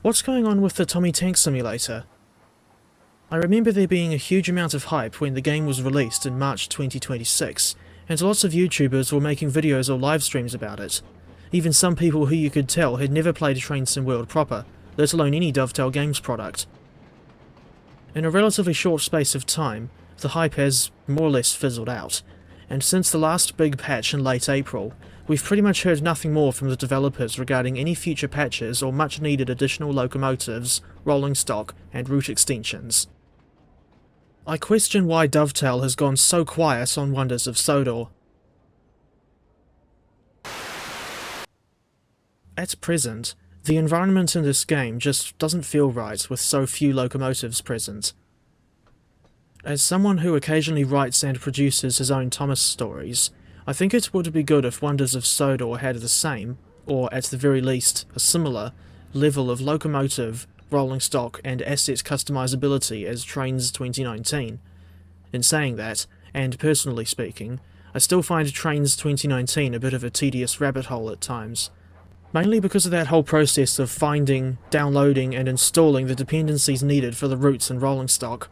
What's going on with the Tommy Tank Simulator? I remember there being a huge amount of hype when the game was released in March 2026, and lots of YouTubers were making videos or live streams about it. Even some people who you could tell had never played Train Sim World proper, let alone any Dovetail Games product. In a relatively short space of time, the hype has more or less fizzled out, and since the last big patch in late April, we've pretty much heard nothing more from the developers regarding any future patches or much needed additional locomotives, rolling stock, and route extensions. I question why Dovetail has gone so quiet on Wonders of Sodor. At present, the environment in this game just doesn't feel right with so few locomotives present. As someone who occasionally writes and produces his own Thomas stories, I think it would be good if Wonders of Sodor had the same, or at the very least a similar, level of locomotive, rolling stock and asset customizability as Trains 2019. In saying that, and personally speaking, I still find Trains 2019 a bit of a tedious rabbit hole at times. Mainly because of that whole process of finding, downloading and installing the dependencies needed for the routes and rolling stock.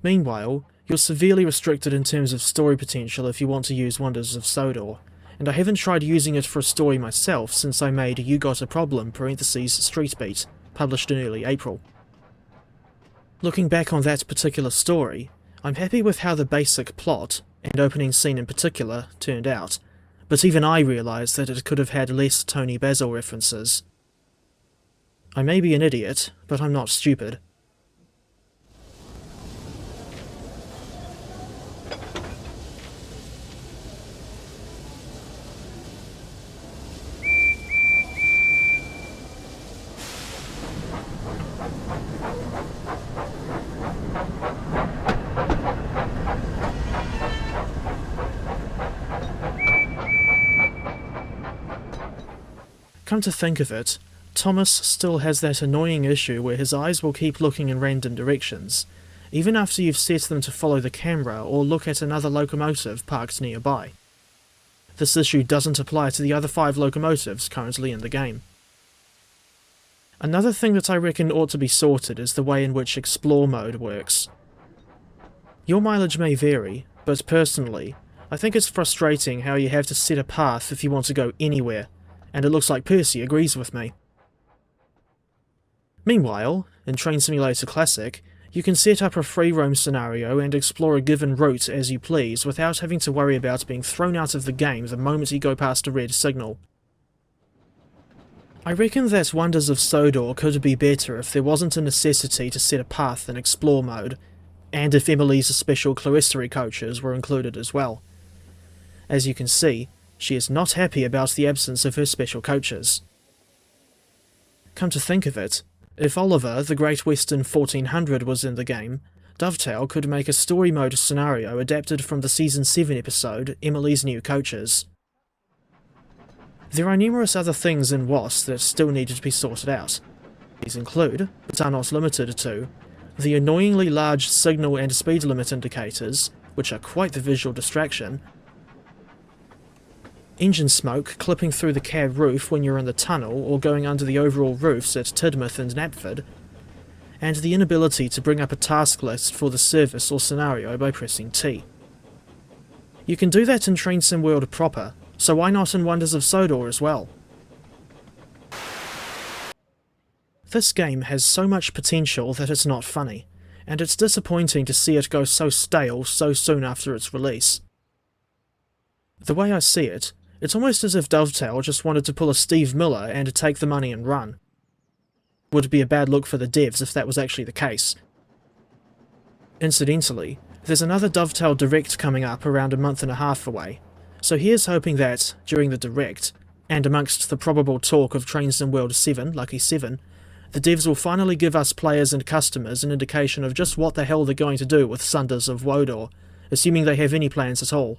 Meanwhile, you're severely restricted in terms of story potential if you want to use Wonders of Sodor, and I haven't tried using it for a story myself since I made You Got a Problem Street Beat, published in early April. Looking back on that particular story, I'm happy with how the basic plot, and opening scene in particular, turned out, but even I realised that it could have had less Tony Basil references. I may be an idiot, but I'm not stupid. Come to think of it, Thomas still has that annoying issue where his eyes will keep looking in random directions, even after you've set them to follow the camera or look at another locomotive parked nearby. This issue doesn't apply to the other 5 locomotives currently in the game. Another thing that I reckon ought to be sorted is the way in which Explore mode works. Your mileage may vary, but personally, I think it's frustrating how you have to set a path if you want to go anywhere, and it looks like Percy agrees with me. Meanwhile, in Train Simulator Classic, you can set up a free roam scenario and explore a given route as you please without having to worry about being thrown out of the game the moment you go past a red signal. I reckon that Wonders of Sodor could be better if there wasn't a necessity to set a path in Explore mode, and if Emily's special cloistery coaches were included as well. As you can see, she is not happy about the absence of her special coaches. Come to think of it, if Oliver, the Great Western 1400 was in the game, Dovetail could make a story mode scenario adapted from the Season 7 episode, Emily's New Coaches. There are numerous other things in WAS that still needed to be sorted out. These include, but are not limited to, the annoyingly large signal and speed limit indicators, which are quite the visual distraction, engine smoke clipping through the cab roof when you're in the tunnel or going under the overall roofs at Tidmouth and Knapford, and the inability to bring up a task list for the service or scenario by pressing T. You can do that in Train Sim World proper, so why not in Wonders of Sodor as well? This game has so much potential that it's not funny, and it's disappointing to see it go so stale so soon after its release. The way I see it, it's almost as if Dovetail just wanted to pull a Steve Miller and take the money and run. Would be a bad look for the devs if that was actually the case. Incidentally, there's another Dovetail Direct coming up around a month and a half away, so here's hoping that, during the Direct, And amongst the probable talk of Trains in World 7, Lucky 7, the devs will finally give us players and customers an indication of just what the hell they're going to do with Sunders of Wodor, assuming they have any plans at all.